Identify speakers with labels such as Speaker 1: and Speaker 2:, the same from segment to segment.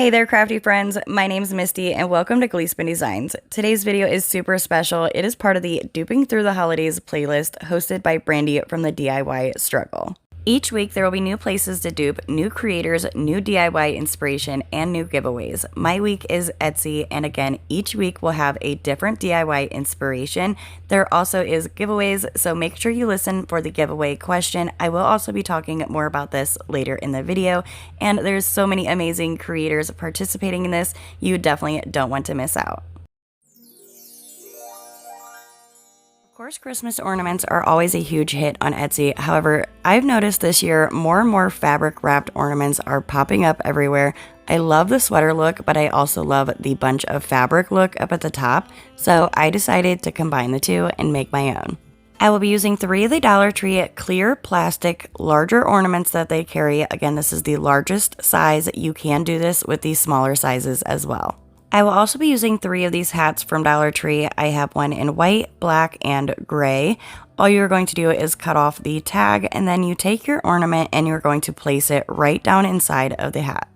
Speaker 1: Hey there, crafty friends. My name's Misty, and welcome to Gleespen Designs. Today's video is super special. It is part of the Duping Through the Holidays playlist hosted by Brandy from the DIY Struggle. Each week, there will be new places to dupe, new creators, new DIY inspiration, and new giveaways. My week is Etsy, and again, each week will have a different DIY inspiration. There also is giveaways, so make sure you listen for the giveaway question. I will also be talking more about this later in the video, and there's so many amazing creators participating in this, you definitely don't want to miss out. Of course, Christmas ornaments are always a huge hit on Etsy. However, I've noticed this year more and more fabric wrapped ornaments are popping up everywhere. I love the sweater look, but I also love the bunch of fabric look up at the top, so I decided to combine the two and make my own. I will be using 3 of the Dollar Tree clear plastic larger ornaments that they carry. Again, this is the largest size. You can do this with the smaller sizes as well. I will also be using 3 of these hats from Dollar Tree. I have one in white, black, and gray. All you're going to do is cut off the tag, and then you take your ornament and you're going to place it right down inside of the hat.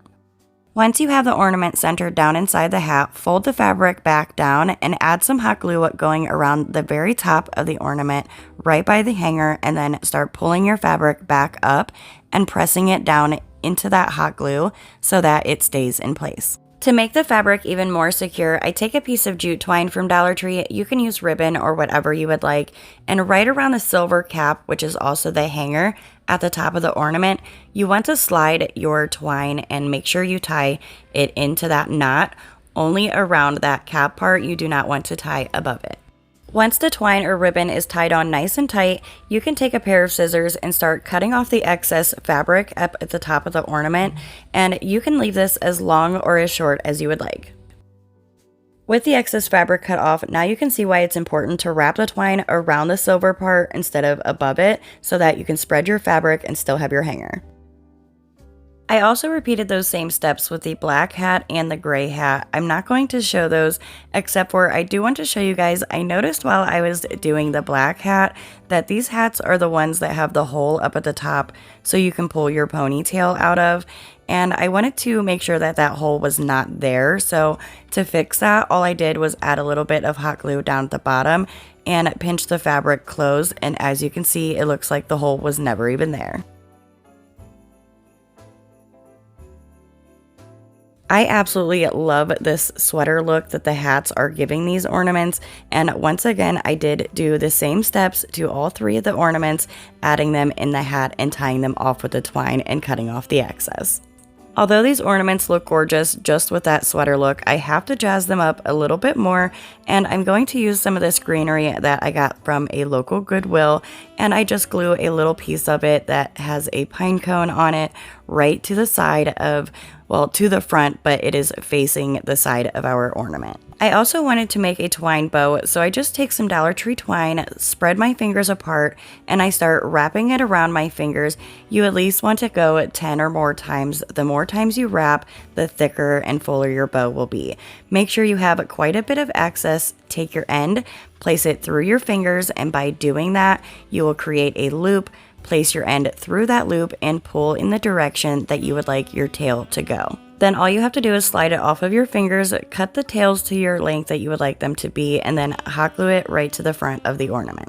Speaker 1: Once you have the ornament centered down inside the hat, fold the fabric back down and add some hot glue going around the very top of the ornament right by the hanger, and then start pulling your fabric back up and pressing it down into that hot glue so that it stays in place. To make the fabric even more secure, I take a piece of jute twine from Dollar Tree. You can use ribbon or whatever you would like, and right around the silver cap, which is also the hanger at the top of the ornament, you want to slide your twine and make sure you tie it into that knot only around that cap part. You do not want to tie above it. Once the twine or ribbon is tied on nice and tight, you can take a pair of scissors and start cutting off the excess fabric up at the top of the ornament, and you can leave this as long or as short as you would like. With the excess fabric cut off, now you can see why it's important to wrap the twine around the silver part instead of above it, so that you can spread your fabric and still have your hanger. I also repeated those same steps with the black hat and the gray hat. I'm not going to show those, except for I do want to show you guys, I noticed while I was doing the black hat that these hats are the ones that have the hole up at the top so you can pull your ponytail out of. And I wanted to make sure that that hole was not there. So to fix that, all I did was add a little bit of hot glue down at the bottom and pinch the fabric closed. And as you can see, it looks like the hole was never even there. I absolutely love this sweater look that the hats are giving these ornaments, and once again I did do the same steps to all 3 of the ornaments, adding them in the hat and tying them off with the twine and cutting off the excess. Although these ornaments look gorgeous just with that sweater look, I have to jazz them up a little bit more, and I'm going to use some of this greenery that I got from a local Goodwill, and I just glue a little piece of it that has a pine cone on it right to the side of, well, to the front, but it is facing the side of our ornament. I also wanted to make a twine bow, so I just take some Dollar Tree twine, spread my fingers apart, and I start wrapping it around my fingers. You at least want to go 10 or more times. The more times you wrap, the thicker and fuller your bow will be. Make sure you have quite a bit of excess. Take your end, place it through your fingers, and by doing that, you will create a loop. Place your end through that loop and pull in the direction that you would like your tail to go. Then all you have to do is slide it off of your fingers, cut the tails to your length that you would like them to be, and then hot glue it right to the front of the ornament.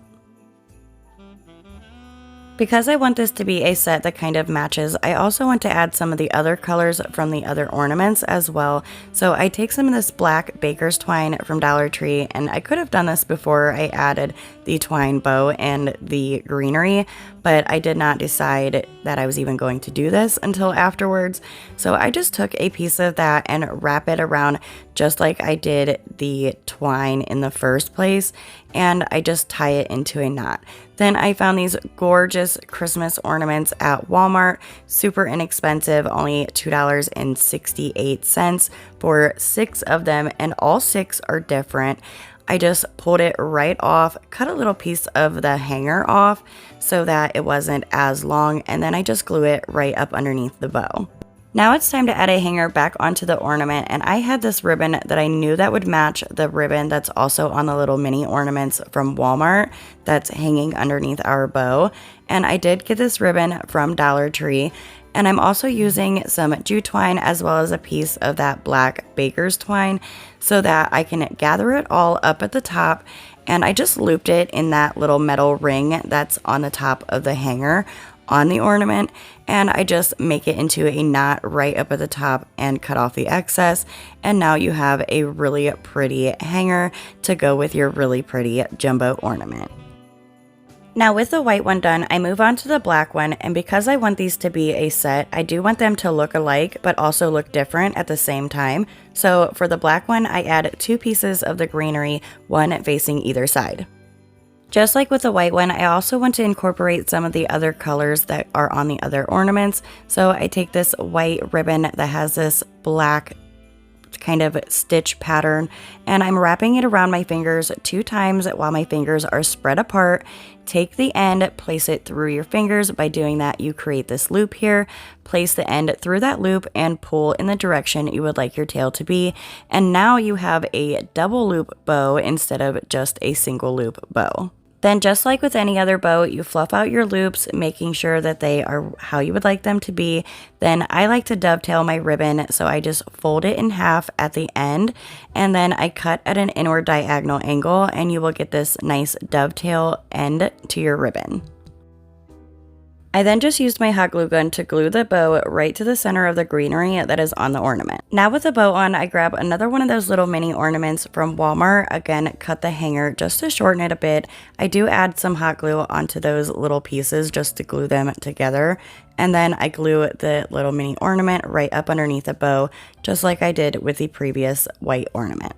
Speaker 1: Because I want this to be a set that kind of matches, I also want to add some of the other colors from the other ornaments as well. So I take some of this black baker's twine from Dollar Tree, and I could have done this before I added the twine bow and the greenery, but I did not decide that I was even going to do this until afterwards. So I just took a piece of that and wrap it around just like I did the twine in the first place, and I just tie it into a knot. Then I found these gorgeous Christmas ornaments at Walmart, super inexpensive, only $2.68 for 6 of them, and all 6 are different. I just pulled it right off, cut a little piece of the hanger off so that it wasn't as long, and then I just glue it right up underneath the bow. Now it's time to add a hanger back onto the ornament, and I had this ribbon that I knew that would match the ribbon that's also on the little mini ornaments from Walmart that's hanging underneath our bow. And I did get this ribbon from Dollar Tree, And I'm also using some jute twine as well as a piece of that black baker's twine so that I can gather it all up at the top. And I just looped it in that little metal ring that's on the top of the hanger on the ornament, and I just make it into a knot right up at the top and cut off the excess, and now you have a really pretty hanger to go with your really pretty jumbo ornament. Now with the white one done, I move on to the black one, and because I want these to be a set, I do want them to look alike but also look different at the same time. So for the black one, I add 2 pieces of the greenery, one facing either side. Just like with the white one, I also want to incorporate some of the other colors that are on the other ornaments. So I take this white ribbon that has this black kind of stitch pattern, and I'm wrapping it around my fingers 2 times while my fingers are spread apart. Take the end, place it through your fingers. By doing that, you create this loop here. Place the end through that loop and pull in the direction you would like your tail to be. And now you have a double loop bow instead of just a single loop bow. Then just like with any other bow, you fluff out your loops, making sure that they are how you would like them to be. Then I like to dovetail my ribbon, so I just fold it in half at the end, and then I cut at an inward diagonal angle, and you will get this nice dovetail end to your ribbon. I then just used my hot glue gun to glue the bow right to the center of the greenery that is on the ornament. Now with the bow on, I grab another one of those little mini ornaments from Walmart. Again, cut the hanger just to shorten it a bit. I do add some hot glue onto those little pieces just to glue them together. And then I glue the little mini ornament right up underneath the bow, just like I did with the previous white ornament.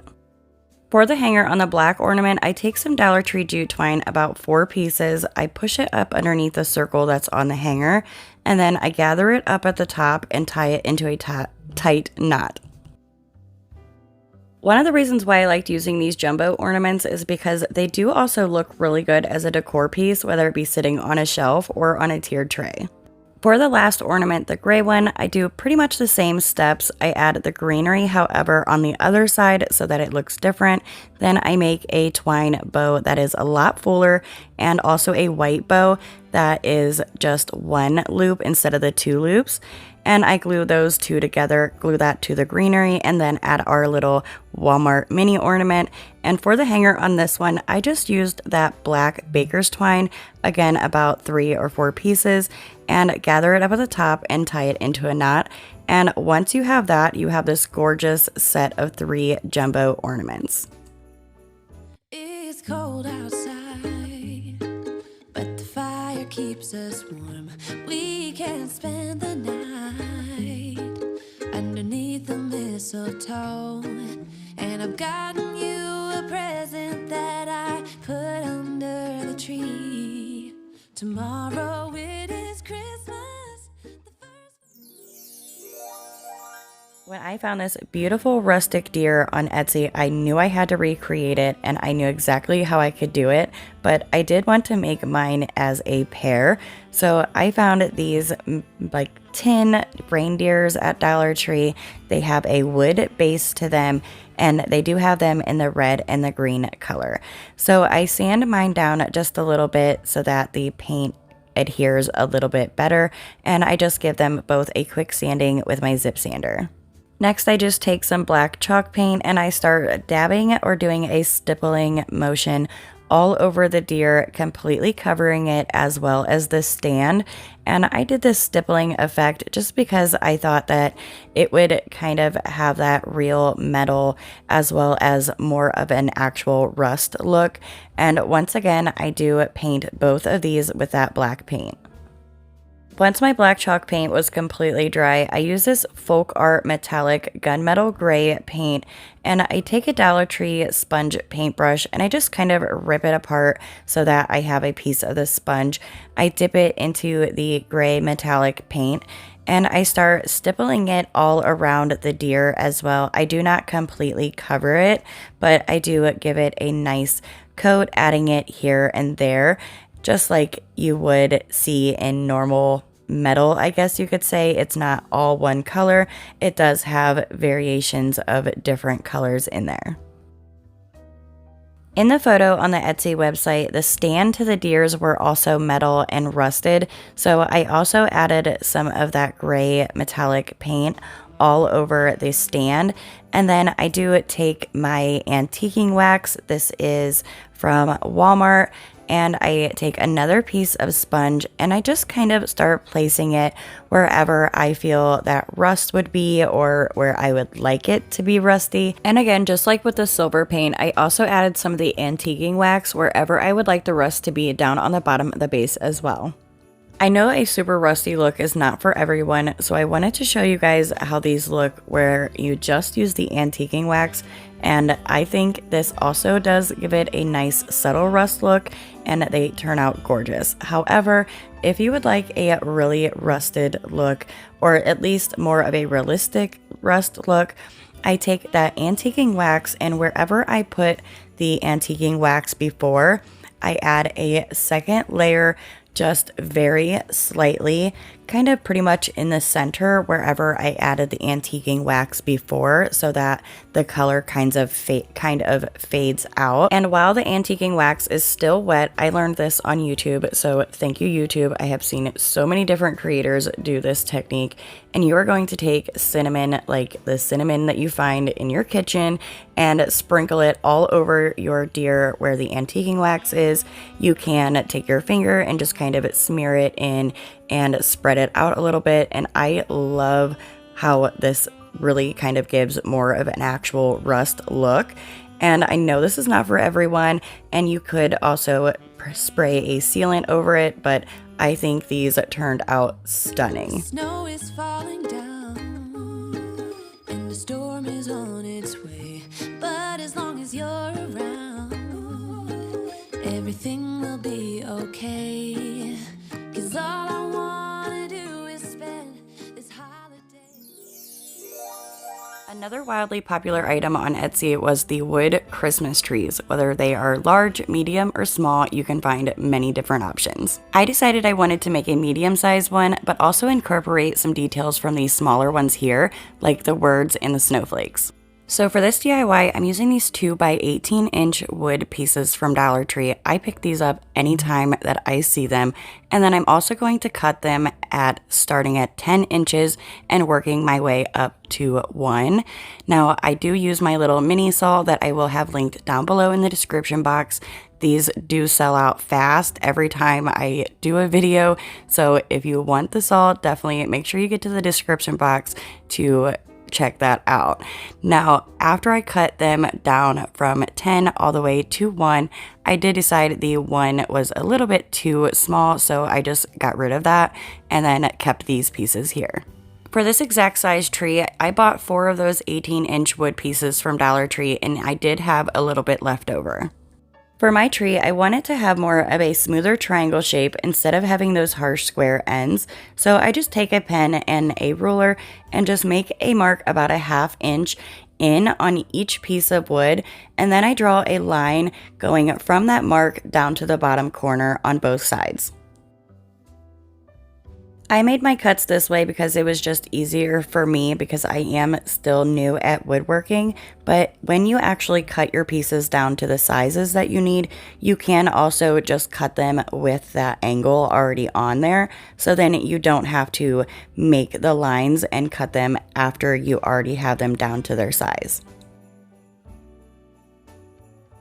Speaker 1: For the hanger on the black ornament, I take some Dollar Tree jute twine, about 4 pieces. I push it up underneath the circle that's on the hanger, and then I gather it up at the top and tie it into a tight knot. One of the reasons why I liked using these jumbo ornaments is because they do also look really good as a decor piece, whether it be sitting on a shelf or on a tiered tray. For the last ornament, the gray one, I do pretty much the same steps. I add the greenery, however, on the other side so that it looks different. Then I make a twine bow that is a lot fuller, and also a white bow that is just 1 loop instead of the 2 loops. And I glue those 2 together, glue that to the greenery, and then add our little Walmart mini ornament. And for the hanger on this one, I just used that black baker's twine, again about 3 or 4 pieces, and gather it up at the top and tie it into a knot. And once you have that, you have this gorgeous set of 3 jumbo ornaments.
Speaker 2: It's cold outside, but the fire keeps us warm. We can spend the night underneath the mistletoe, and I've gotten you a present that I put under the tree. Tomorrow it is Christmas.
Speaker 1: When I found this beautiful rustic deer on Etsy, I knew I had to recreate it, and I knew exactly how I could do it, but I did want to make mine as a pair. So I found these like tin reindeers at Dollar Tree. They have a wood base to them, and they do have them in the red and the green color. So I sand mine down just a little bit so that the paint adheres a little bit better, and I just give them both a quick sanding with my zip sander. Next, I just take some black chalk paint and I start dabbing or doing a stippling motion all over the deer, completely covering it as well as the stand. And I did this stippling effect just because I thought that it would kind of have that real metal as well as more of an actual rust look. And once again, I do paint both of these with that black paint. Once my black chalk paint was completely dry, I use this folk art metallic gunmetal gray paint, and I take a Dollar Tree sponge paintbrush and I just kind of rip it apart so that I have a piece of the sponge. I dip it into the gray metallic paint and I start stippling it all around the deer as well. I do not completely cover it, but I do give it a nice coat, adding it here and there, just like you would see in normal metal, I guess you could say. It's not all one color. It does have variations of different colors in there. In the photo on the Etsy website, the stand to the deers were also metal and rusted, so I also added some of that gray metallic paint all over the stand. And then I do take my antiquing wax. This is from Walmart. And I take another piece of sponge and I just kind of start placing it wherever I feel that rust would be or where I would like it to be rusty. And again, just like with the silver paint, I also added some of the antiquing wax wherever I would like the rust to be down on the bottom of the base as well. I know a super rusty look is not for everyone, so I wanted to show you guys how these look where you just use the antiquing wax, and I think this also does give it a nice subtle rust look and they turn out gorgeous. However, if you would like a really rusted look or at least more of a realistic rust look, I take that antiquing wax and wherever I put the antiquing wax before, I add a second layer just very slightly, kind of pretty much in the center wherever I added the antiquing wax before so that the color kind of fades out. And while the antiquing wax is still wet, I learned this on YouTube, so thank you YouTube. I have seen so many different creators do this technique, and you are going to take cinnamon, like the cinnamon that you find in your kitchen, and sprinkle it all over your deer where the antiquing wax is. You can take your finger and just kind of smear it in and spread it out a little bit, and I love how this really kind of gives more of an actual rust look. And I know this is not for everyone, and you could also spray a sealant over it, but I think these turned out stunning.
Speaker 2: Snow is falling down and the storm is on its way, but as long as you're around, everything will be okay, 'cause all I wanna do is spend this holiday.
Speaker 1: Another wildly popular item on Etsy was the wood Christmas trees. Whether they are large, medium, or small, you can find many different options. I decided I wanted to make a medium-sized one, but also incorporate some details from these smaller ones here, like the words and the snowflakes. So for this DIY, I'm using these 2x18-inch wood pieces from Dollar Tree. I pick these up anytime that I see them, and then I'm also going to cut them at starting at 10 inches and working my way up to 1. Now, I do use my little mini saw that I will have linked down below in the description box. These do sell out fast every time I do a video, so if you want the saw, definitely make sure you get to the description box to check that out. Now, after I cut them down from 10 all the way to 1, I did decide the 1 was a little bit too small, so I just got rid of that and then kept these pieces here. For this exact size tree, I bought 4 of those 18-inch wood pieces from Dollar Tree, and I did have a little bit left over. For my tree, I wanted to have more of a smoother triangle shape instead of having those harsh square ends. So I just take a pen and a ruler and just make a mark about a 1/2 inch in on each piece of wood. And then I draw a line going from that mark down to the bottom corner on both sides. I made my cuts this way because it was just easier for me because I am still new at woodworking, but when you actually cut your pieces down to the sizes that you need, you can also just cut them with that angle already on there, so then you don't have to make the lines and cut them after you already have them down to their size.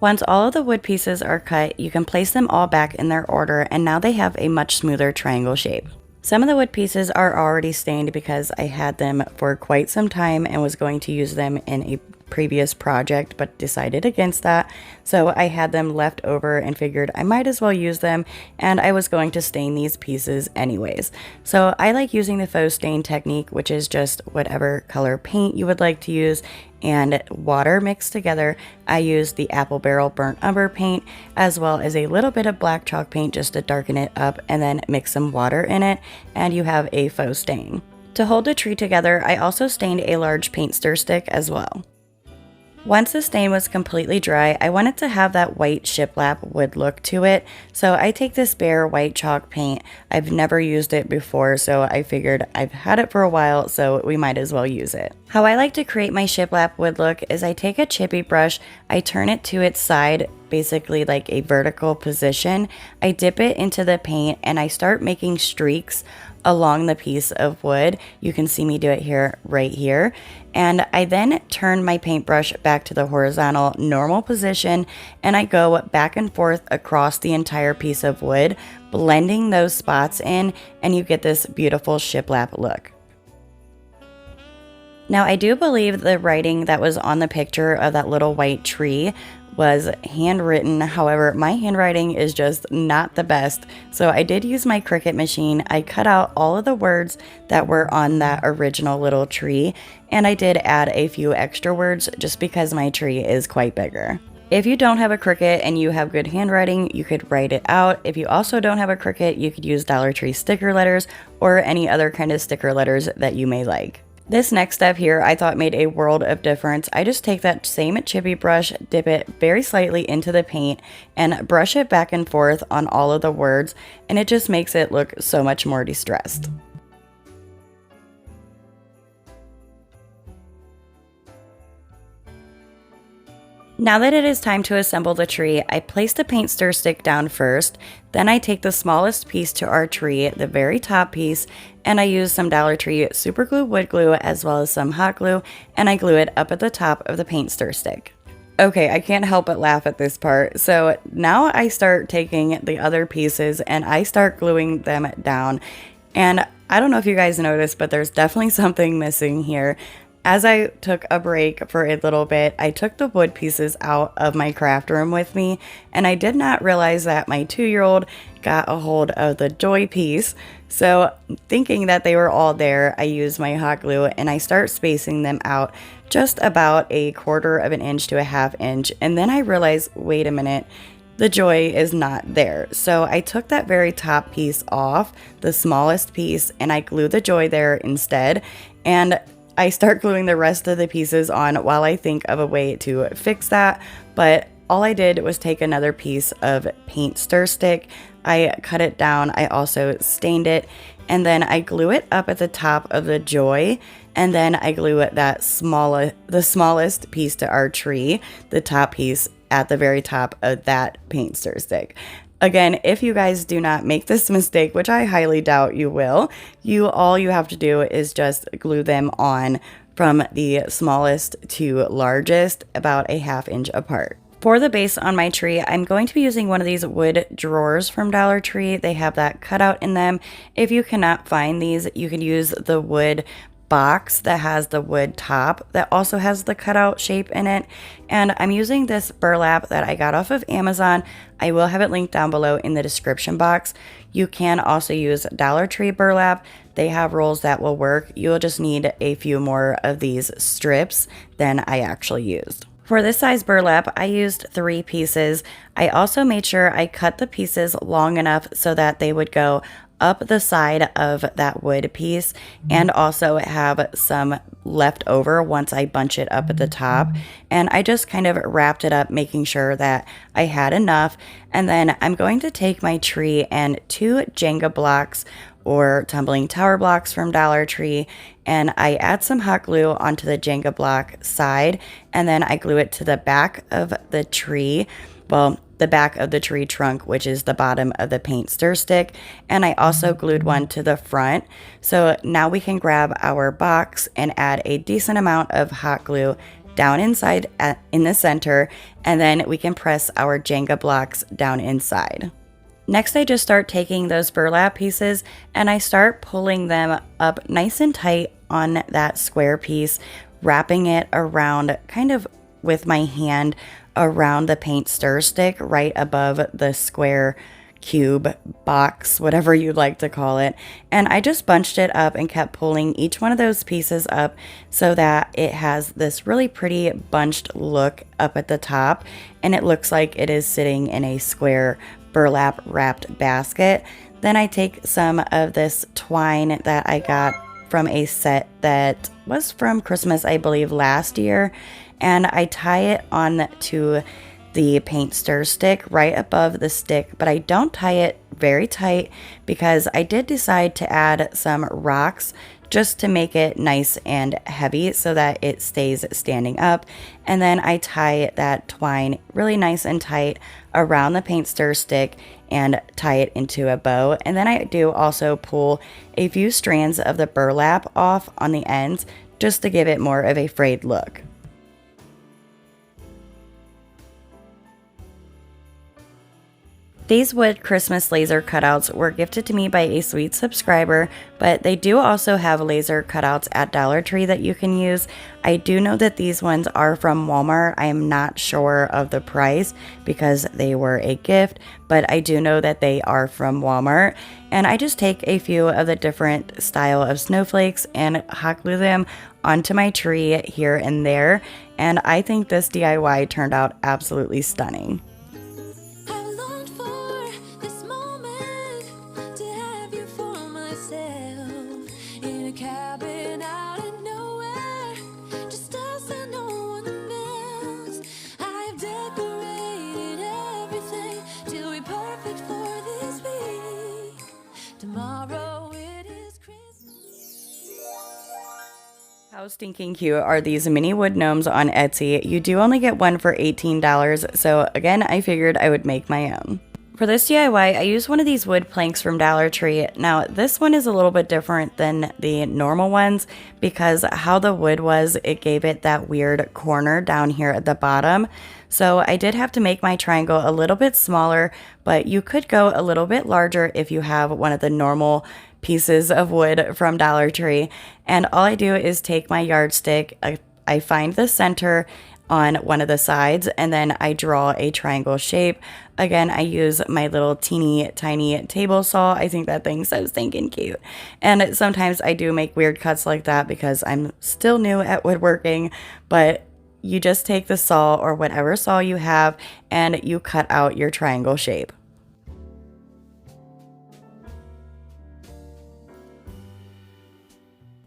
Speaker 1: Once all of the wood pieces are cut, you can place them all back in their order, and now they have a much smoother triangle shape. Some of the wood pieces are already stained because I had them for quite some time and was going to use them in a previous project but decided against that. So I had them left over and figured I might as well use them, and I was going to stain these pieces anyways. So I like using the faux stain technique, which is just whatever color paint you would like to use and water mixed together. I used the Apple Barrel Burnt Umber paint as well as a little bit of black chalk paint just to darken it up, and then mix some water in it and you have a faux stain. To hold the tree together, I also stained a large paint stir stick as well. Once the stain was completely dry, I wanted to have that white shiplap wood look to it, so I take this bare white chalk paint. I've never used it before, so I figured I've had it for a while, so we might as well use it. How I like to create my shiplap wood look is I take a chippy brush, I turn it to its side, basically like a vertical position. I dip it into the paint and I start making streaks along the piece of wood. You can see me do it here, right here. And I then turn my paintbrush back to the horizontal normal position and I go back and forth across the entire piece of wood, blending those spots in, and you get this beautiful shiplap look. Now, I do believe the writing that was on the picture of that little white tree was handwritten. However, my handwriting is just not the best. So I did use my Cricut machine. I cut out all of the words that were on that original little tree, and I did add a few extra words just because my tree is quite bigger. If you don't have a Cricut and you have good handwriting, you could write it out. If you also don't have a Cricut, you could use Dollar Tree sticker letters or any other kind of sticker letters that you may like. This next step here I thought made a world of difference. I just take that same chippy brush, dip it very slightly into the paint, and brush it back and forth on all of the words, and it just makes it look so much more distressed. Now that it is time to assemble the tree, I place the paint stir stick down first, then I take the smallest piece to our tree, the very top piece, and I use some Dollar Tree super glue wood glue as well as some hot glue, and I glue it up at the top of the paint stir stick. Okay, I can't help but laugh at this part. So now I start taking the other pieces and I start gluing them down, and I don't know if you guys noticed, but there's definitely something missing here. As I took a break for a little bit, I took the wood pieces out of my craft room with me, and I did not realize that my 2-year-old got a hold of the joy piece. So thinking that they were all there, I use my hot glue and I start spacing them out just about 1/4 of an inch to 1/2 inch. And then I realized, wait a minute, the joy is not there. So I took that very top piece off, the smallest piece, and I glued the joy there instead. And I start gluing the rest of the pieces on while I think of a way to fix that, but all I did was take another piece of paint stir stick, I cut it down, I also stained it, and then I glue it up at the top of the joy, and then I glue it the smallest piece to our tree, the top piece at the very top of that paint stir stick. Again, if you guys do not make this mistake, which I highly doubt you will, all you have to do is just glue them on from the smallest to largest, about 1/2 inch apart. For the base on my tree, I'm going to be using one of these wood drawers from Dollar Tree. They have that cutout in them. If you cannot find these, you can use the wood box that has the wood top that also has the cutout shape in it. And I'm using this burlap that I got off of Amazon. I will have it linked down below in the description box. You can also use Dollar Tree burlap. They have rolls that will work. You'll just need a few more of these strips than I actually used. For this size burlap, I used 3 pieces. I also made sure I cut the pieces long enough so that they would go up the side of that wood piece and also have some left over once I bunch it up at the top. And I just kind of wrapped it up, making sure that I had enough. And then I'm going to take my tree and 2 Jenga blocks or tumbling tower blocks from Dollar Tree, and I add some hot glue onto the Jenga block side, and then I glue it to the back of the tree. Well, the back of the tree trunk, which is the bottom of the paint stir stick, and I also glued one to the front. So now we can grab our box and add a decent amount of hot glue down inside in the center, and then we can press our Jenga blocks down inside. Next, I just start taking those burlap pieces and I start pulling them up nice and tight on that square piece, wrapping it around kind of with my hand around the paint stir stick right above the square cube box, whatever you'd like to call it. And I just bunched it up and kept pulling each one of those pieces up so that it has this really pretty bunched look up at the top, and it looks like it is sitting in a square burlap wrapped basket. Then I take some of this twine that I got from a set that was from Christmas, I believe, last year, and I tie it on to the paint stir stick right above the stick, but I don't tie it very tight because I did decide to add some rocks just to make it nice and heavy so that it stays standing up. And then I tie that twine really nice and tight around the paint stir stick and tie it into a bow. And then I do also pull a few strands of the burlap off on the ends just to give it more of a frayed look. These wood Christmas laser cutouts were gifted to me by a sweet subscriber, but they do also have laser cutouts at Dollar Tree that you can use. I do know that these ones are from Walmart. I am not sure of the price because they were a gift, but I do know that they are from Walmart. And I just take a few of the different style of snowflakes and hot glue them onto my tree here and there. And I think this DIY turned out absolutely stunning.
Speaker 2: I longed for this moment to have you for myself in a cabin out of nowhere, just us and no one else. I've decorated everything till we're perfect for this week. Tomorrow it is Christmas.
Speaker 1: How stinking cute are these mini wood gnomes on Etsy? You do only get one for $18, so again, I figured I would make my own. For this DIY, I used one of these wood planks from Dollar Tree. Now, this one is a little bit different than the normal ones because how the wood was, it gave it that weird corner down here at the bottom. So I did have to make my triangle a little bit smaller, but you could go a little bit larger if you have one of the normal pieces of wood from Dollar Tree. And all I do is take my yardstick, I find the center on one of the sides, and then I draw a triangle shape. Again, I use my little teeny tiny table saw. I think that thing's so stinking cute. And sometimes I do make weird cuts like that because I'm still new at woodworking, but you just take the saw or whatever saw you have and you cut out your triangle shape.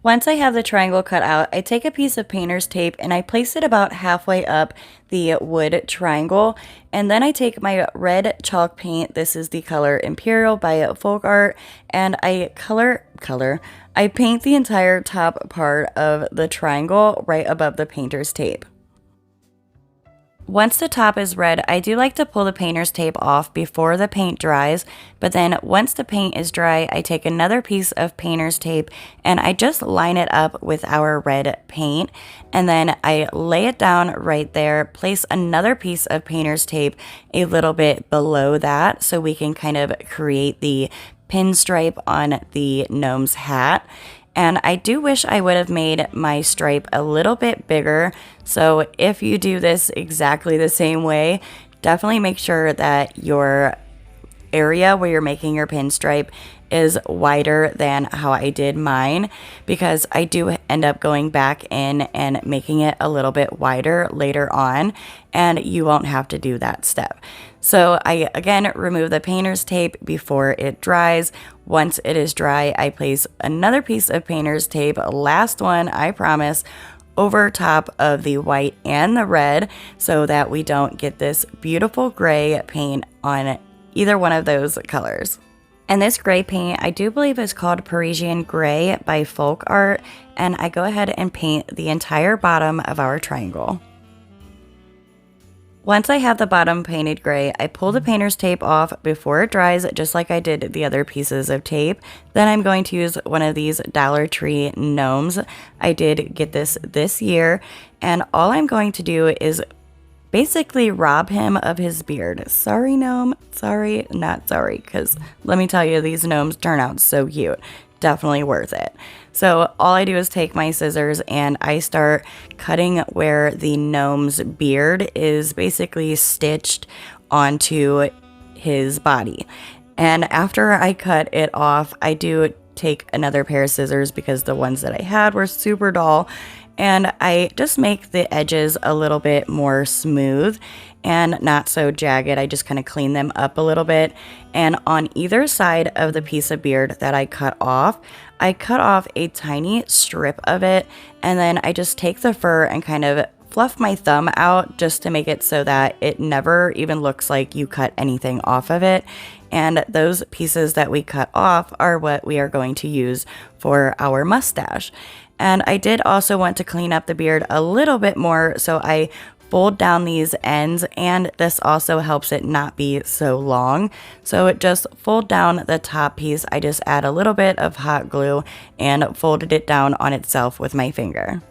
Speaker 1: Once I have the triangle cut out, I take a piece of painter's tape and I place it about halfway up the wood triangle. And then I take my red chalk paint, this is the color Imperial by Folk Art, and I I paint the entire top part of the triangle right above the painter's tape. Once the top is red, I do like to pull the painter's tape off before the paint dries, but then once the paint is dry, I take another piece of painter's tape and I just line it up with our red paint, and then I lay it down right there, place another piece of painter's tape a little bit below that so we can kind of create the pinstripe on the gnome's hat. And I do wish I would have made my stripe a little bit bigger. So if you do this exactly the same way, definitely make sure that your area where you're making your pinstripe is wider than how I did mine, because I do end up going back in and making it a little bit wider later on, and you won't have to do that step. So I again remove the painter's tape before it dries. Once it is dry, I place another piece of painter's tape, last one, I promise, over top of the white and the red so that we don't get this beautiful gray paint on either one of those colors. And this gray paint, I do believe is called Parisian Gray by Folk Art, and I go ahead and paint the entire bottom of our triangle. Once I have the bottom painted gray, I pull the painter's tape off before it dries, just like I did the other pieces of tape. Then I'm going to use one of these Dollar Tree gnomes. I did get this year, and all I'm going to do is basically rob him of his beard. Sorry, gnome. Sorry, not sorry, because let me tell you, these gnomes turn out so cute. Definitely worth it. So all I do is take my scissors and I start cutting where the gnome's beard is basically stitched onto his body. And after I cut it off, I do take another pair of scissors because the ones that I had were super dull, and I just make the edges a little bit more smooth and not so jagged. I just kind of clean them up a little bit. And on either side of the piece of beard that I cut off a tiny strip of it, and then I just take the fur and kind of fluff my thumb out just to make it so that it never even looks like you cut anything off of it. and those pieces that we cut off are what we are going to use for our mustache. And I did also want to clean up the beard a little bit more, so I fold down these ends, and this also helps it not be so long. So just fold down the top piece. I just add a little bit of hot glue and folded it down on itself with my finger.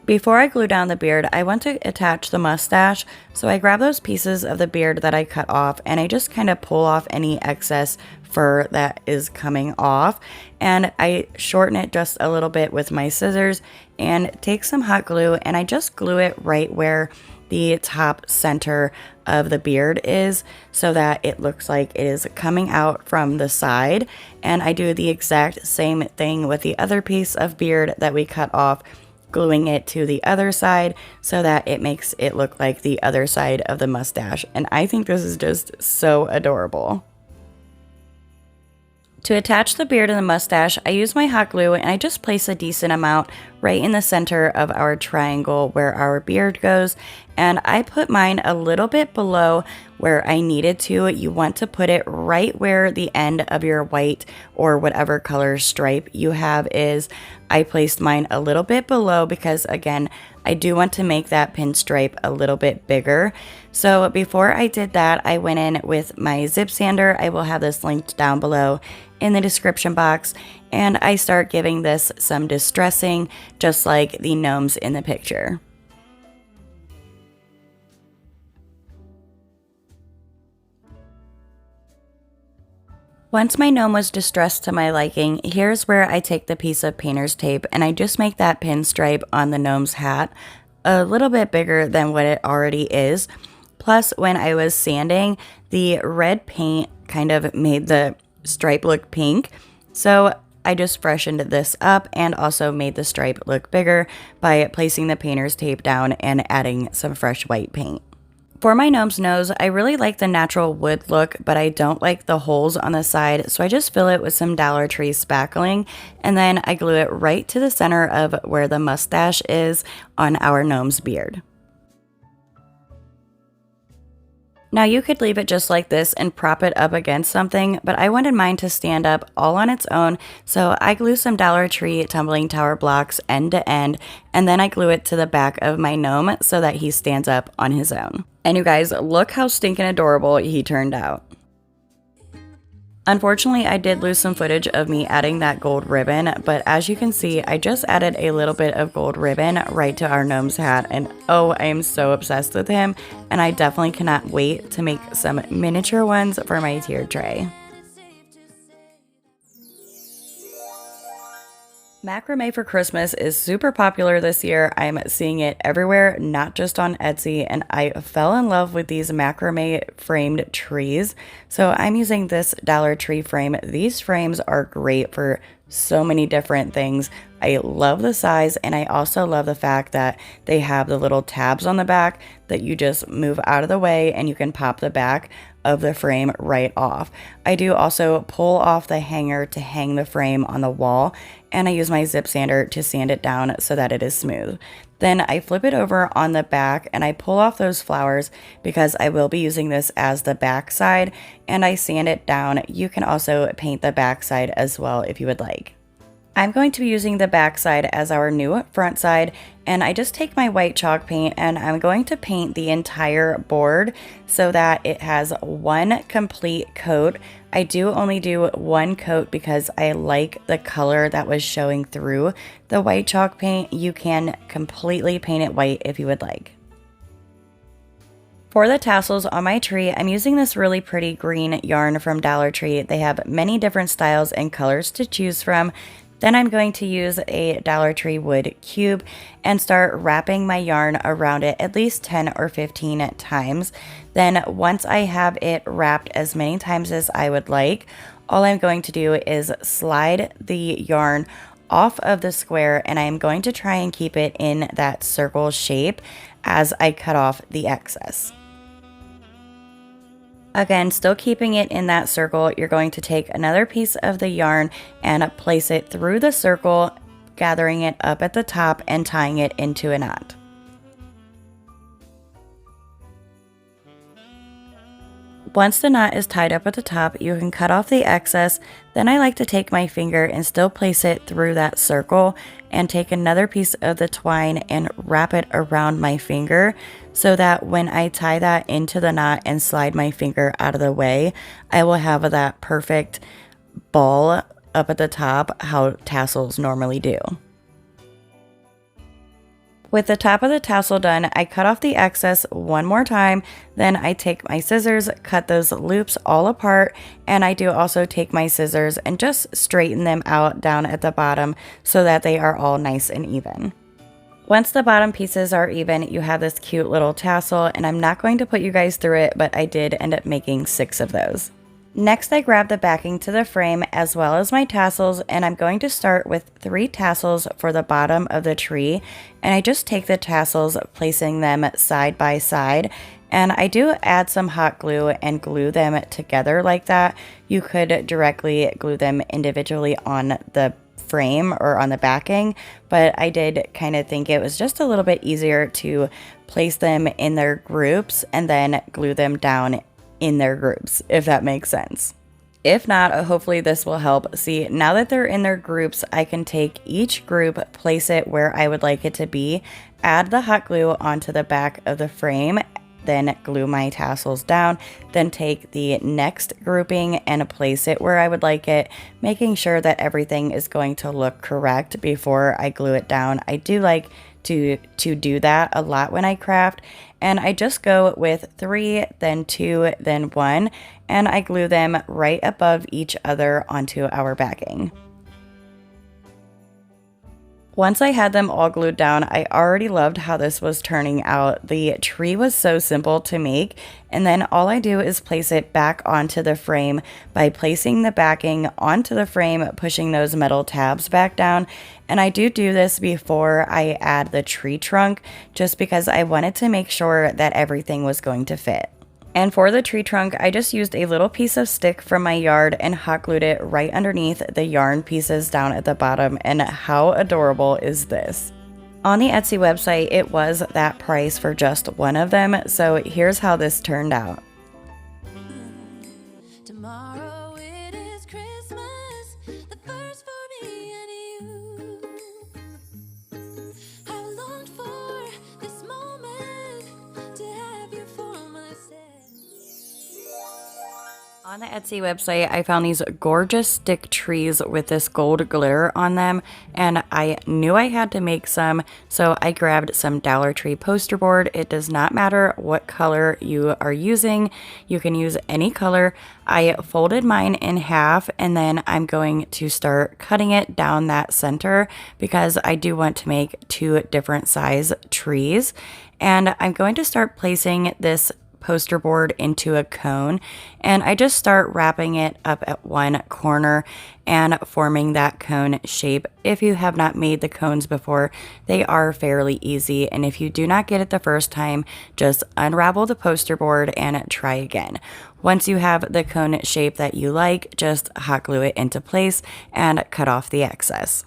Speaker 1: Before I glue down the beard, I want to attach the mustache, so I grab those pieces of the beard that I cut off and I just kind of pull off any excess fur that is coming off, and I shorten it just a little bit with my scissors and take some hot glue and I just glue it right where the top center of the beard is, so that it looks like it is coming out from the side. And I do the exact same thing with the other piece of beard that we cut off, gluing it to the other side so that it makes it look like the other side of the mustache. And I think this is just so adorable. To attach the beard and the mustache, I use my hot glue and I just place a decent amount right in the center of our triangle where our beard goes. And I put mine a little bit below where I needed to. You want to put it right where the end of your white or whatever color stripe you have is. I placed mine a little bit below because, again, I do want to make that pinstripe a little bit bigger. So before I did that, I went in with my zip sander. I will have this linked down below in the description box. And I start giving this some distressing, just like the gnomes in the picture. Once my gnome was distressed to my liking, here's where I take the piece of painter's tape and I just make that pinstripe on the gnome's hat a little bit bigger than what it already is. Plus, when I was sanding, the red paint kind of made the stripe look pink. So I just freshened this up and also made the stripe look bigger by placing the painter's tape down and adding some fresh white paint. For my gnome's nose, I really like the natural wood look, but I don't like the holes on the side, so I just fill it with some Dollar Tree spackling, and then I glue it right to the center of where the mustache is on our gnome's beard. Now you could leave it just like this and prop it up against something, but I wanted mine to stand up all on its own, so I glue some Dollar Tree tumbling tower blocks end to end, and then I glue it to the back of my gnome so that he stands up on his own. And you guys, look how stinking adorable he turned out. Unfortunately, I did lose some footage of me adding that gold ribbon, but as you can see, I just added a little bit of gold ribbon right to our gnome's hat, and oh, I am so obsessed with him, and I definitely cannot wait to make some miniature ones for my tier tray. Macrame for Christmas is super popular this year. I'm seeing it everywhere, not just on Etsy, and I fell in love with these macrame framed trees. So I'm using this Dollar Tree frame. These frames are great for so many different things. I love the size, and I also love the fact that they have the little tabs on the back that you just move out of the way and you can pop the back of the frame right off. I do also pull off the hanger to hang the frame on the wall, and I use my zip sander to sand it down so that it is smooth. Then I flip it over on the back and I pull off those flowers because I will be using this as the back side, and I sand it down. You can also paint the back side as well if you would like. I'm going to be using the back side as our new front side, and I just take my white chalk paint and I'm going to paint the entire board so that it has one complete coat. I do only do one coat because I like the color that was showing through the white chalk paint. You can completely paint it white if you would like. For the tassels on my tree, I'm using this really pretty green yarn from Dollar Tree. They have many different styles and colors to choose from. Then I'm going to use a Dollar Tree wood cube and start wrapping my yarn around it at least 10 or 15 times. Then once I have it wrapped as many times as I would like, all I'm going to do is slide the yarn off of the square, and I'm going to try and keep it in that circle shape as I cut off the excess. Again, still keeping it in that circle, you're going to take another piece of the yarn and place it through the circle, gathering it up at the top and tying it into a knot. Once the knot is tied up at the top, you can cut off the excess. Then I like to take my finger and still place it through that circle and take another piece of the twine and wrap it around my finger so that when I tie that into the knot and slide my finger out of the way, I will have that perfect ball up at the top how tassels normally do. With the top of the tassel done, I cut off the excess one more time, then I take my scissors, cut those loops all apart, and I do also take my scissors and just straighten them out down at the bottom so that they are all nice and even. Once the bottom pieces are even, you have this cute little tassel, and I'm not going to put you guys through it, but I did end up making 6 of those. Next, I grab the backing to the frame as well as my tassels, and I'm going to start with 3 tassels for the bottom of the tree, and I just take the tassels, placing them side by side, and I do add some hot glue and glue them together like that. You could directly glue them individually on the frame or on the backing, but I did kind of think it was just a little bit easier to place them in their groups and then glue them down in their groups, if that makes sense. If not, hopefully this will help. See, now that they're in their groups, I can take each group, place it where I would like it to be, add the hot glue onto the back of the frame, then glue my tassels down, then take the next grouping and place it where I would like it, making sure that everything is going to look correct before I glue it down. I do like to do that a lot when I craft, and I just go with 3, then 2, then 1, and I glue them right above each other onto our backing. Once I had them all glued down, I already loved how this was turning out. The tree was so simple to make, and then all I do is place it back onto the frame by placing the backing onto the frame, pushing those metal tabs back down. And I do this before I add the tree trunk, just because I wanted to make sure that everything was going to fit. And for the tree trunk, I just used a little piece of stick from my yard and hot glued it right underneath the yarn pieces down at the bottom. And how adorable is this? On the Etsy website, it was that price for just one of them. So here's how this turned out.
Speaker 2: Tomorrow it is Christmas, the first for me and you. I longed for this moment to have you for myself.
Speaker 1: On the Etsy website, I found these gorgeous stick trees with this gold glitter on them, and I knew I had to make some, so I grabbed some Dollar Tree poster board. It does not matter what color you are using. You can use any color. I folded mine in half, and then I'm going to start cutting it down that center because I do want to make 2 different size trees. And I'm going to start placing this poster board into a cone, and I just start wrapping it up at one corner and forming that cone shape. If you have not made the cones before, they are fairly easy, and if you do not get it the first time, just unravel the poster board and try again. Once you have the cone shape that you like, just hot glue it into place and cut off the excess.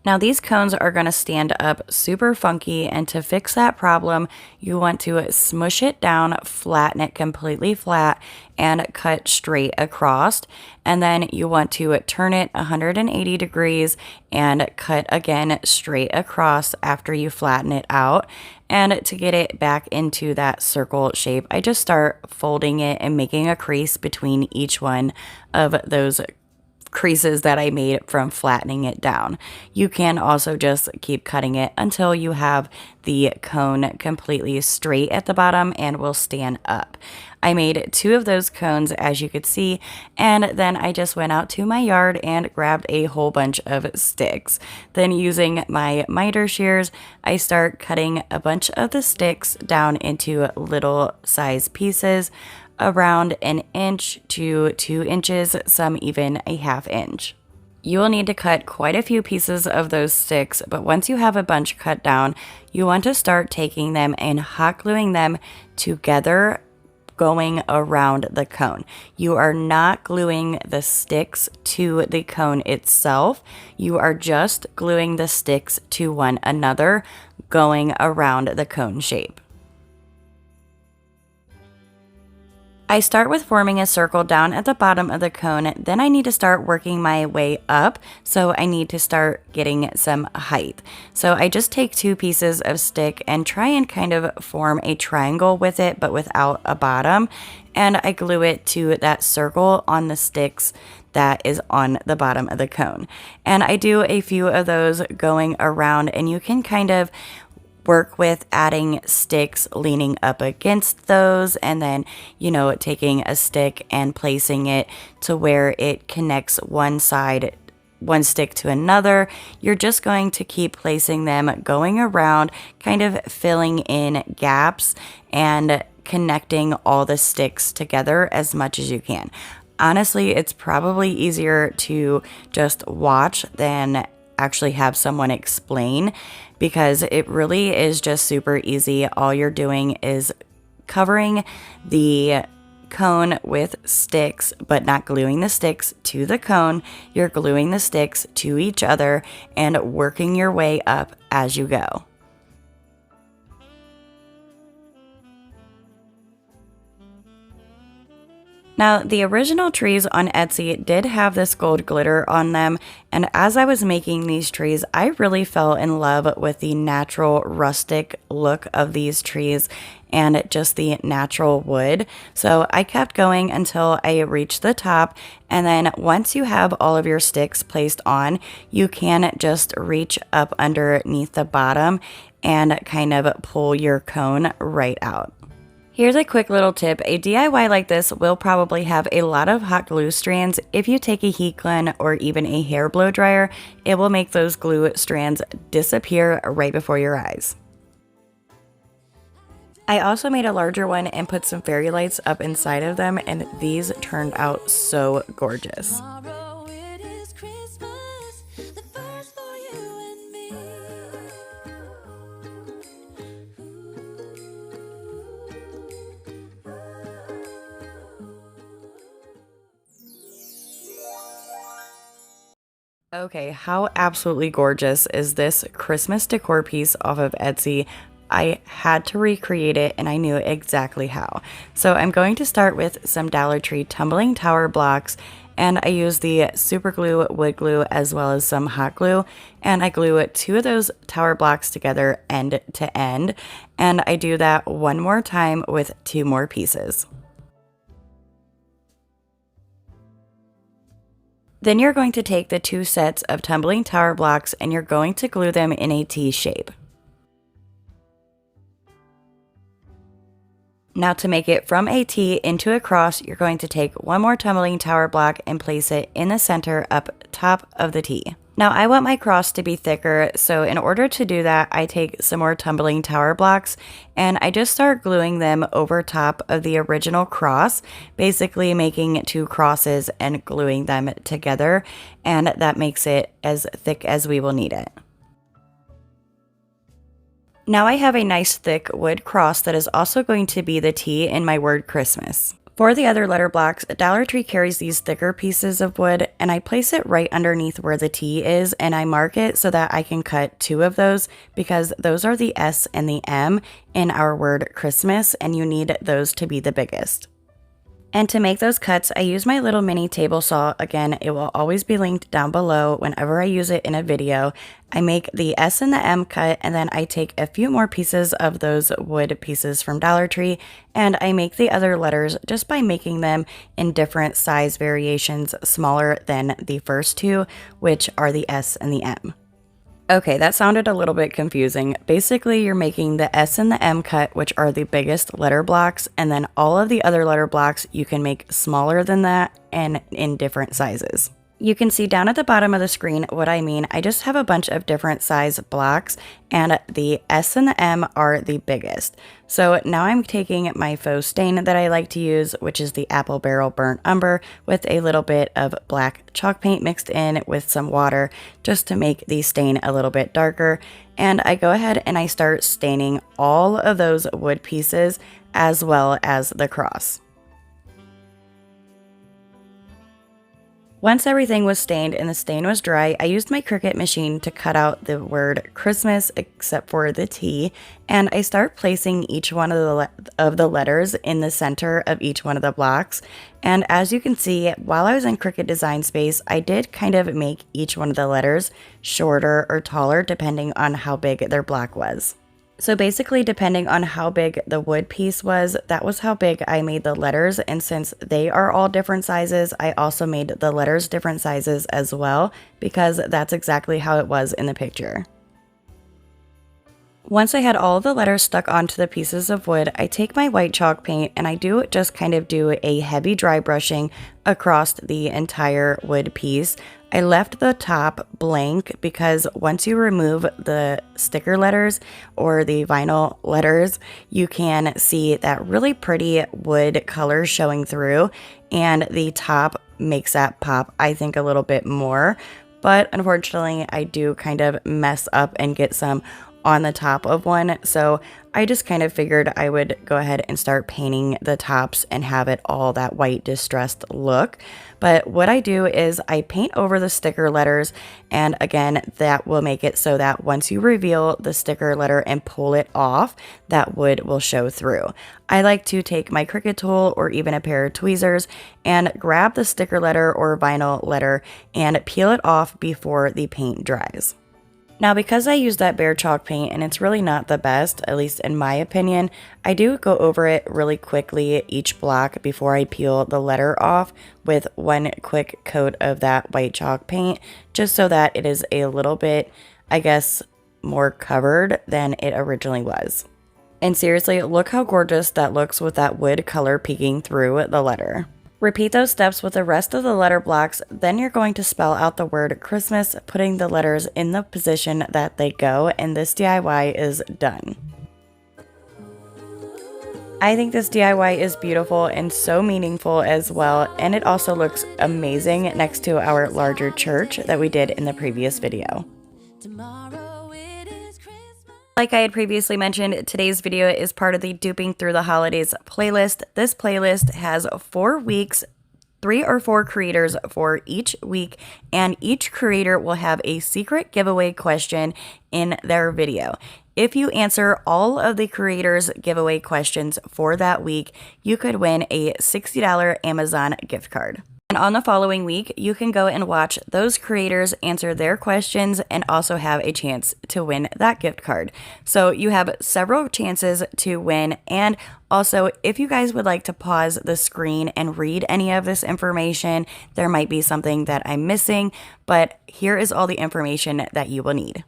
Speaker 1: Now these cones are going to stand up super funky, and to fix that problem, you want to smush it down, flatten it completely flat, and cut straight across. And then you want to turn it 180 degrees and cut again straight across after you flatten it out. And to get it back into that circle shape, I just start folding it and making a crease between each one of those creases that I made from flattening it down. You can also just keep cutting it until you have the cone completely straight at the bottom and will stand up. I made 2 of those cones, as you could see, and then I just went out to my yard and grabbed a whole bunch of sticks. Then using my miter shears, I start cutting a bunch of the sticks down into little size pieces, around 1 inch to 2 inches, some even a 1/2 inch. You will need to cut quite a few pieces of those sticks, but once you have a bunch cut down, you want to start taking them and hot gluing them together, going around the cone. You are not gluing the sticks to the cone itself. You are just gluing the sticks to one another, going around the cone shape. I start with forming a circle down at the bottom of the cone, then I need to start working my way up, so I need to start getting some height. So I just take 2 pieces of stick and try and kind of form a triangle with it, but without a bottom, and I glue it to that circle on the sticks that is on the bottom of the cone. And I do a few of those going around, and you can kind of work with adding sticks leaning up against those, and then, taking a stick and placing it to where it connects one stick to another. You're just going to keep placing them going around, kind of filling in gaps and connecting all the sticks together as much as you can. Honestly, it's probably easier to just watch than actually have someone explain, because it really is just super easy. All you're doing is covering the cone with sticks, but not gluing the sticks to the cone. You're gluing the sticks to each other and working your way up as you go. Now, the original trees on Etsy did have this gold glitter on them, and as I was making these trees, I really fell in love with the natural rustic look of these trees and just the natural wood. So I kept going until I reached the top, and then once you have all of your sticks placed on, you can just reach up underneath the bottom and kind of pull your cone right out. Here's a quick little tip. A DIY like this will probably have a lot of hot glue strands. If you take a heat gun or even a hair blow dryer, it will make those glue strands disappear right before your eyes. I also made a larger one and put some fairy lights up inside of them, and these turned out so gorgeous.
Speaker 2: Tomorrow it is Christmas, the first for you and me.
Speaker 1: Okay, how absolutely gorgeous is this Christmas decor piece off of Etsy? I had to recreate it, and I knew exactly how. So I'm going to start with some Dollar Tree tumbling tower blocks, and I use the super glue, wood glue, as well as some hot glue, and I glue 2 of those tower blocks together end to end, and I do that one more time with 2 more pieces. Then you're going to take the 2 sets of tumbling tower blocks and you're going to glue them in a T shape. Now to make it from a T into a cross, you're going to take one more tumbling tower block and place it in the center up top of the T. Now I want my cross to be thicker, so in order to do that, I take some more tumbling tower blocks and I just start gluing them over top of the original cross, basically making 2 crosses and gluing them together, and that makes it as thick as we will need it. Now I have a nice thick wood cross that is also going to be the T in my word Christmas. For the other letter blocks, Dollar Tree carries these thicker pieces of wood, and I place it right underneath where the T is, and I mark it so that I can cut 2 of those, because those are the S and the M in our word Christmas, and you need those to be the biggest. And to make those cuts, I use my little mini table saw. Again, it will always be linked down below whenever I use it in a video. I make the S and the M cut, and then I take a few more pieces of those wood pieces from Dollar Tree, and I make the other letters just by making them in different size variations smaller than the first 2, which are the S and the M. Okay, that sounded a little bit confusing. Basically, you're making the S and the M cut, which are the biggest letter blocks, and then all of the other letter blocks you can make smaller than that and in different sizes. You can see down at the bottom of the screen what I mean. I just have a bunch of different size blocks, and the S and the M are the biggest. So now I'm taking my faux stain that I like to use, which is the Apple Barrel Burnt Umber, with a little bit of black chalk paint mixed in with some water just to make the stain a little bit darker. And I go ahead and I start staining all of those wood pieces as well as the cross. Once everything was stained and the stain was dry, I used my Cricut machine to cut out the word Christmas except for the T, and I start placing each one of the letters in the center of each one of the blocks. And as you can see, while I was in Cricut Design Space, I did kind of make each one of the letters shorter or taller depending on how big their block was. So basically, depending on how big the wood piece was, that was how big I made the letters. And since they are all different sizes, I also made the letters different sizes as well, because that's exactly how it was in the picture. Once I had all of the letters stuck onto the pieces of wood, I take my white chalk paint and I do just kind of do a heavy dry brushing across the entire wood piece. I left the top blank because once you remove the sticker letters or the vinyl letters, you can see that really pretty wood color showing through, and the top makes that pop, I think, a little bit more. But unfortunately, I do kind of mess up and get some on the top of one, so I just kind of figured I would go ahead and start painting the tops and have it all that white distressed look. But what I do is I paint over the sticker letters, and again, that will make it so that once you reveal the sticker letter and pull it off, that wood will show through. I like to take my Cricut tool or even a pair of tweezers and grab the sticker letter or vinyl letter and peel it off before the paint dries. Now, because I use that bare chalk paint and it's really not the best, at least in my opinion, I do go over it really quickly each block before I peel the letter off with one quick coat of that white chalk paint, just so that it is a little bit, I guess, more covered than it originally was. And seriously, look how gorgeous that looks with that wood color peeking through the letter. Repeat those steps with the rest of the letter blocks, then you're going to spell out the word Christmas, putting the letters in the position that they go, and this DIY is done. I think this DIY is beautiful and so meaningful as well, and it also looks amazing next to our larger church that we did in the previous video. Like I had previously mentioned, today's video is part of the Duping Through the Holidays playlist. This playlist has 4 weeks, 3 or 4 creators for each week, and each creator will have a secret giveaway question in their video. If you answer all of the creators' giveaway questions for that week, you could win a $60 Amazon gift card. And on the following week, you can go and watch those creators answer their questions and also have a chance to win that gift card. So you have several chances to win. And also, if you guys would like to pause the screen and read any of this information, there might be something that I'm missing, but here is all the information that you will need.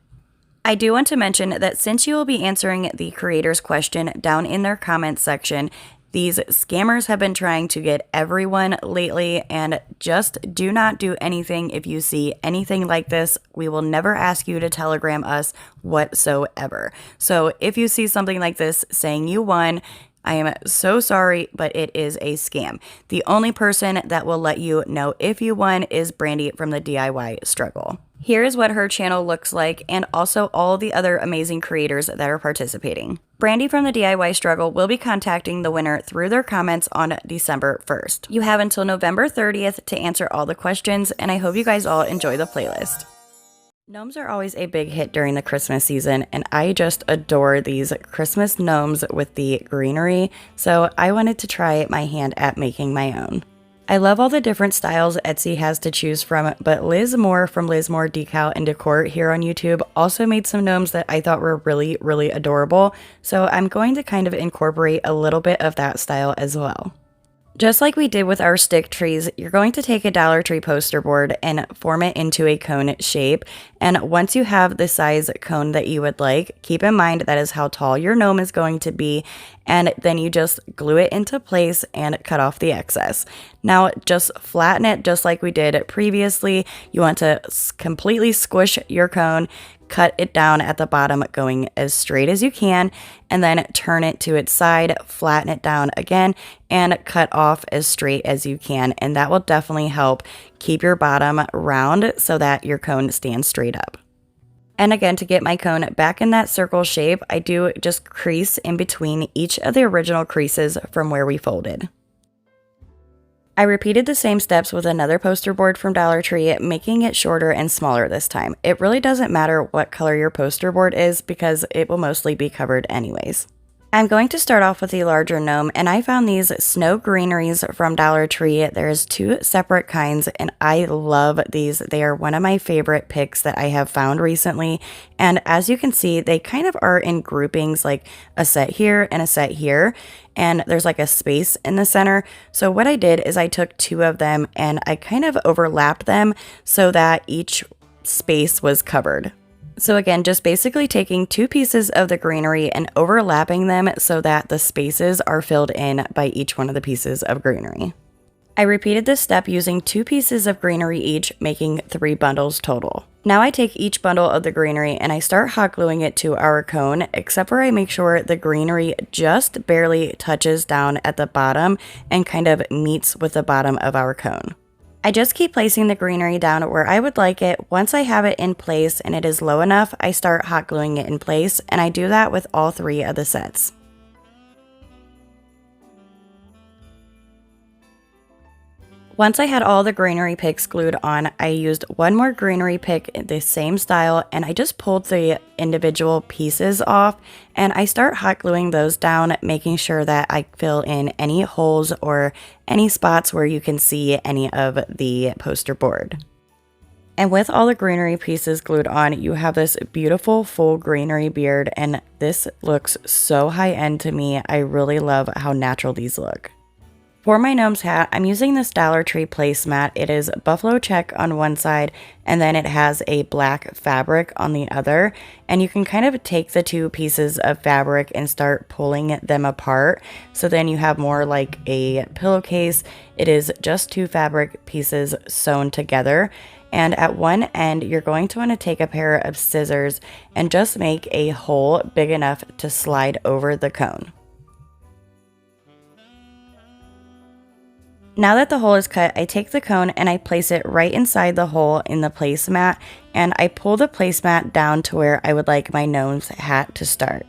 Speaker 1: I do want to mention that since you will be answering the creator's question down in their comments section, these scammers have been trying to get everyone lately, and just do not do anything if you see anything like this. We will never ask you to telegram us whatsoever. So if you see something like this saying you won, I am so sorry, but it is a scam. The only person that will let you know if you won is Brandy from the DIY Struggle. Here is what her channel looks like, and also all the other amazing creators that are participating. Brandy from the DIY Struggle will be contacting the winner through their comments on December 1st. You have until November 30th to answer all the questions, and I hope you guys all enjoy the playlist. Gnomes are always a big hit during the Christmas season, and I just adore these Christmas gnomes with the greenery, so I wanted to try my hand at making my own. I love all the different styles Etsy has to choose from, but Liz Moore from Liz Moore Decal and Decor here on YouTube also made some gnomes that I thought were really, really adorable, so I'm going to kind of incorporate a little bit of that style as well. Just like we did with our stick trees, you're going to take a Dollar Tree poster board and form it into a cone shape. And once you have the size cone that you would like, keep in mind that is how tall your gnome is going to be. And then you just glue it into place and cut off the excess. Now just flatten it just like we did previously. You want to completely squish your cone, cut it down at the bottom going as straight as you can, and then turn it to its side, flatten it down again, and cut off as straight as you can. And that will definitely help keep your bottom round so that your cone stands straight up. And again, to get my cone back in that circle shape, I do just crease in between each of the original creases from where we folded. I repeated the same steps with another poster board from Dollar Tree, making it shorter and smaller this time. It really doesn't matter what color your poster board is because it will mostly be covered anyways. I'm going to start off with the larger gnome, and I found these snow greeneries from Dollar Tree. There's 2 separate kinds, and I love these. They are one of my favorite picks that I have found recently, and as you can see, they kind of are in groupings, like a set here and a set here, and there's like a space in the center. So what I did is I took 2 of them, and I kind of overlapped them so that each space was covered. So again, just basically taking 2 pieces of the greenery and overlapping them so that the spaces are filled in by each one of the pieces of greenery. I repeated this step using 2 pieces of greenery each, making 3 bundles total. Now I take each bundle of the greenery and I start hot gluing it to our cone, except for I make sure the greenery just barely touches down at the bottom and kind of meets with the bottom of our cone. I just keep placing the greenery down where I would like it. Once I have it in place and it is low enough, I start hot gluing it in place, and I do that with all 3 of the sets. Once I had all the greenery picks glued on, I used one more greenery pick in the same style, and I just pulled the individual pieces off, and I start hot gluing those down, making sure that I fill in any holes or any spots where you can see any of the poster board. And with all the greenery pieces glued on, you have this beautiful full greenery beard, and this looks so high-end to me. I really love how natural these look. For my gnome's hat, I'm using this Dollar Tree placemat. It is buffalo check on one side, and then it has a black fabric on the other. And you can kind of take the 2 pieces of fabric and start pulling them apart. So then you have more like a pillowcase. It is just 2 fabric pieces sewn together. And at one end, you're going to want to take a pair of scissors and just make a hole big enough to slide over the cone. Now that the hole is cut, I take the cone and I place it right inside the hole in the placemat, and I pull the placemat down to where I would like my gnome's hat to start.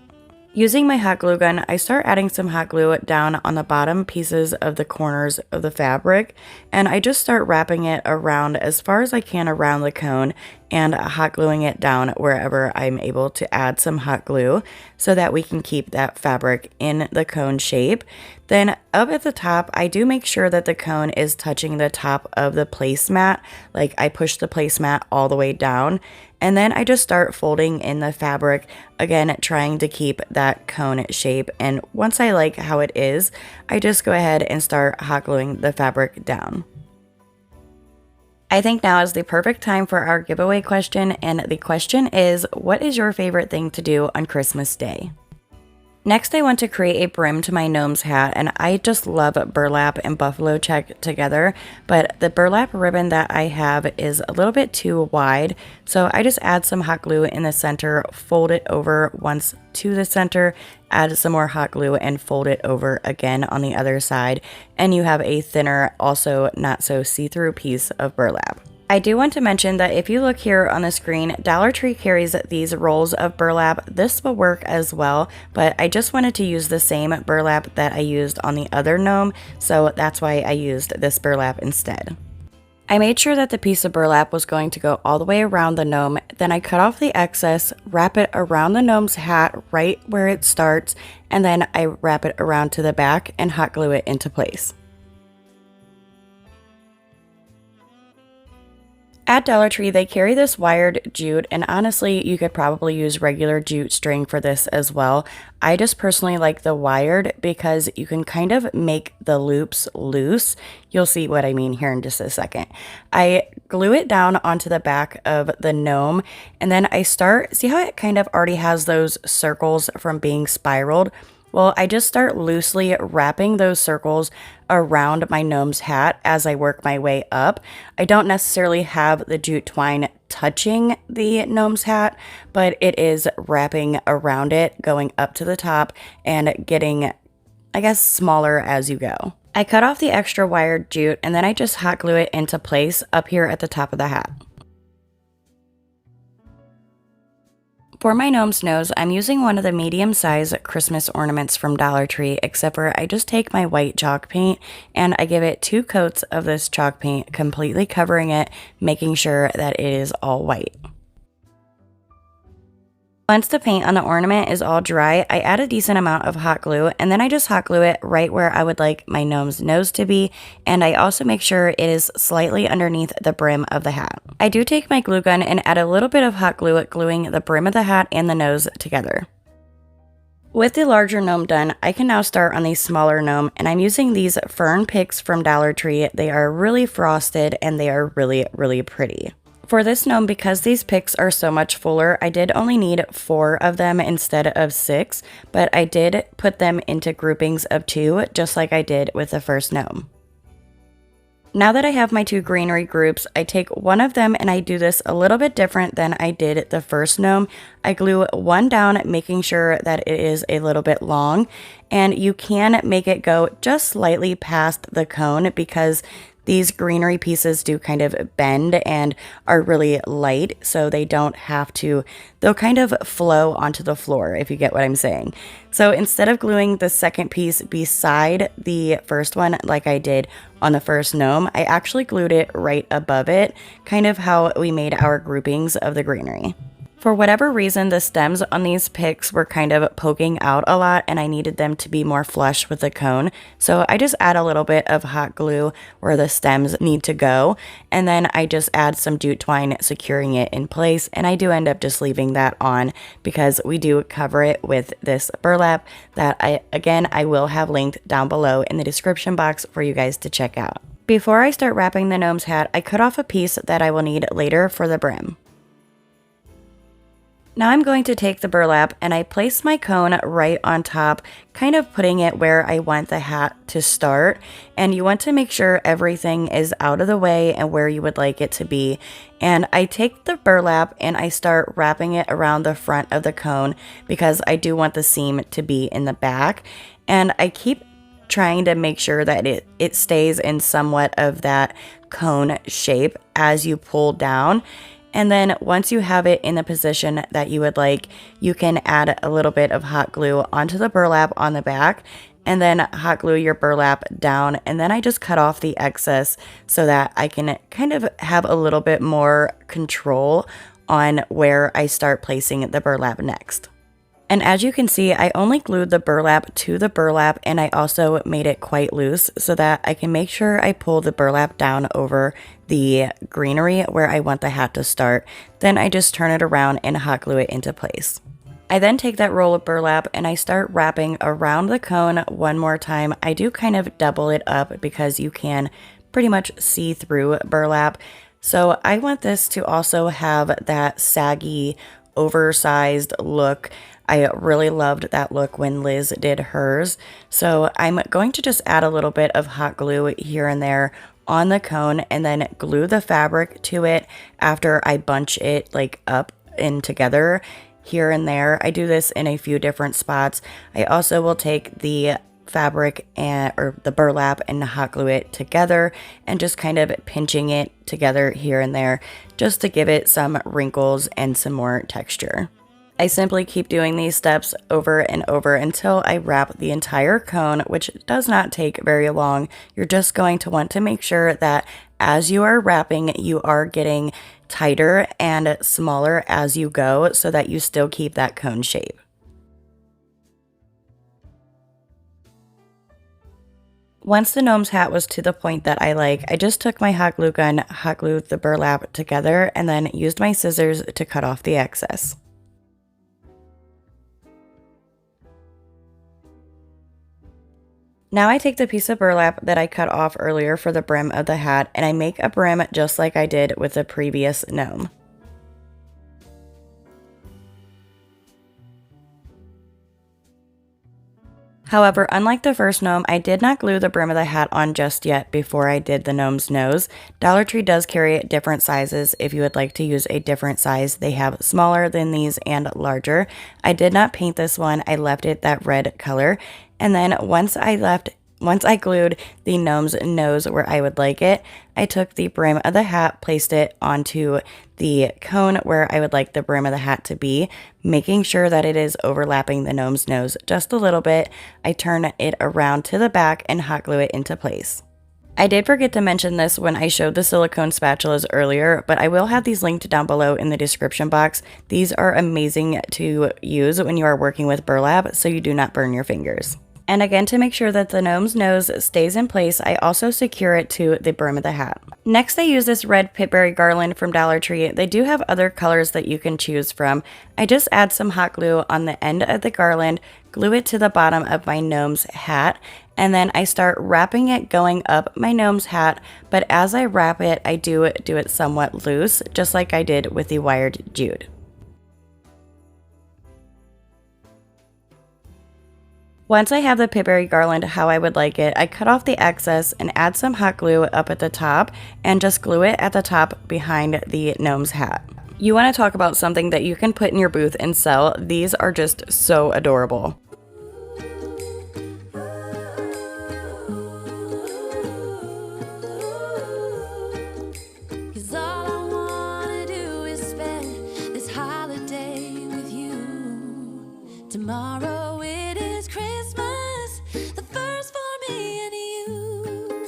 Speaker 1: Using my hot glue gun, I start adding some hot glue down on the bottom pieces of the corners of the fabric, and I just start wrapping it around as far as I can around the cone and hot gluing it down wherever I'm able to add some hot glue so that we can keep that fabric in the cone shape. Then up at the top, I do make sure that the cone is touching the top of the placemat, like I push the placemat all the way down. And then I just start folding in the fabric, again, trying to keep that cone shape. And once I like how it is, I just go ahead and start hot gluing the fabric down. I think now is the perfect time for our giveaway question. And the question is, what is your favorite thing to do on Christmas Day? Next, I want to create a brim to my gnome's hat, and I just love burlap and buffalo check together, but the burlap ribbon that I have is a little bit too wide, so I just add some hot glue in the center, fold it over once to the center, add some more hot glue, and fold it over again on the other side, and you have a thinner, also not so see-through piece of burlap. I do want to mention that if you look here on the screen, Dollar Tree carries these rolls of burlap. This will work as well, but I just wanted to use the same burlap that I used on the other gnome, so that's why I used this burlap instead. I made sure that the piece of burlap was going to go all the way around the gnome, then I cut off the excess, wrap it around the gnome's hat right where it starts, and then I wrap it around to the back and hot glue it into place. At Dollar Tree, they carry this wired jute, and honestly, you could probably use regular jute string for this as well. I just personally like the wired because you can kind of make the loops loose. You'll see what I mean here in just a second. I glue it down onto the back of the gnome, and then I start, see how it kind of already has those circles from being spiraled? Well, I just start loosely wrapping those circles around my gnome's hat as I work my way up. I don't necessarily have the jute twine touching the gnome's hat, but it is wrapping around it, going up to the top and getting, I guess, smaller as you go. I cut off the extra wired jute and then I just hot glue it into place up here at the top of the hat. For my gnome's nose, I'm using one of the medium-sized Christmas ornaments from Dollar Tree, except for I just take my white chalk paint and I give it 2 coats of this chalk paint, completely covering it, making sure that it is all white. Once the paint on the ornament is all dry, I add a decent amount of hot glue, and then I just hot glue it right where I would like my gnome's nose to be, and I also make sure it is slightly underneath the brim of the hat. I do take my glue gun and add a little bit of hot glue, gluing the brim of the hat and the nose together. With the larger gnome done, I can now start on the smaller gnome, and I'm using these fern picks from Dollar Tree. They are really frosted and they are really pretty. For this gnome, because these picks are so much fuller, I did only need 4 of them instead of 6, but I did put them into groupings of 2, just like I did with the first gnome. Now that I have my 2 greenery groups, I take one of them and I do this a little bit different than I did the first gnome. I glue one down, making sure that it is a little bit long, and you can make it go just slightly past the cone because these greenery pieces do kind of bend and are really light, so they don't have to, they'll kind of flow onto the floor, if you get what I'm saying. So instead of gluing the second piece beside the first one like I did on the first gnome, I actually glued it right above it, kind of how we made our groupings of the greenery. For whatever reason, the stems on these picks were kind of poking out a lot and I needed them to be more flush with the cone. So I just add a little bit of hot glue where the stems need to go. And then I just add some jute twine securing it in place. And I do end up just leaving that on because we do cover it with this burlap that I will have linked down below in the description box for you guys to check out. Before I start wrapping the gnome's hat, I cut off a piece that I will need later for the brim. Now I'm going to take the burlap and I place my cone right on top, kind of putting it where I want the hat to start. And you want to make sure everything is out of the way and where you would like it to be. And I take the burlap and I start wrapping it around the front of the cone because I do want the seam to be in the back. And I keep trying to make sure that it stays in somewhat of that cone shape as you pull down. And then once you have it in the position that you would like, you can add a little bit of hot glue onto the burlap on the back and then hot glue your burlap down. And then I just cut off the excess so that I can kind of have a little bit more control on where I start placing the burlap next. And as you can see, I only glued the burlap to the burlap and I also made it quite loose so that I can make sure I pull the burlap down over the greenery where I want the hat to start. Then I just turn it around and hot glue it into place. I then take that roll of burlap and I start wrapping around the cone one more time. I do kind of double it up because you can pretty much see through burlap. So I want this to also have that saggy, oversized look. I really loved that look when Liz did hers. So I'm going to just add a little bit of hot glue here and there on the cone and then glue the fabric to it after I bunch it like up and together here and there. I do this in a few different spots. I also will take the fabric or the burlap and hot glue it together and just kind of pinching it together here and there just to give it some wrinkles and some more texture. I simply keep doing these steps over and over until I wrap the entire cone, which does not take very long. You're just going to want to make sure that as you are wrapping, you are getting tighter and smaller as you go so that you still keep that cone shape. Once the gnome's hat was to the point that I like, I just took my hot glue gun, hot glued the burlap together, and then used my scissors to cut off the excess. Now I take the piece of burlap that I cut off earlier for the brim of the hat and I make a brim just like I did with the previous gnome. However, unlike the first gnome, I did not glue the brim of the hat on just yet before I did the gnome's nose. Dollar Tree does carry different sizes if you would like to use a different size. They have smaller than these and larger. I did not paint this one. I left it that red color. And then once I left Once I glued the gnome's nose where I would like it, I took the brim of the hat, placed it onto the cone where I would like the brim of the hat to be, making sure that it is overlapping the gnome's nose just a little bit. I turn it around to the back and hot glue it into place. I did forget to mention this when I showed the silicone spatulas earlier, but I will have these linked down below in the description box. These are amazing to use when you are working with burlap so you do not burn your fingers. And again, to make sure that the gnome's nose stays in place, I also secure it to the brim of the hat. Next, I use this red pitberry garland from Dollar Tree. They do have other colors that you can choose from. I just add some hot glue on the end of the garland, glue it to the bottom of my gnome's hat, and then I start wrapping it going up my gnome's hat, but as I wrap it, I do it somewhat loose, just like I did with the wired jute. Once I have the pitberry garland how I would like it, I cut off the excess and add some hot glue up at the top and just glue it at the top behind the gnome's hat. You want to talk about something that you can put in your booth and sell. These are just so adorable.
Speaker 2: Cause all I wanna do is spend this holiday with you. Tomorrow it is Christmas, the first for me and you.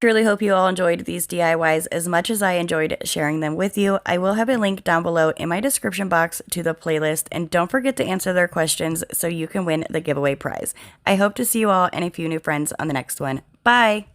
Speaker 1: Truly hope you all enjoyed these DIYs as much as I enjoyed sharing them with you. I will have a link down below in my description box to the playlist, and don't forget to answer their questions so you can win the giveaway prize. I hope to see you all and a few new friends on the next one. Bye!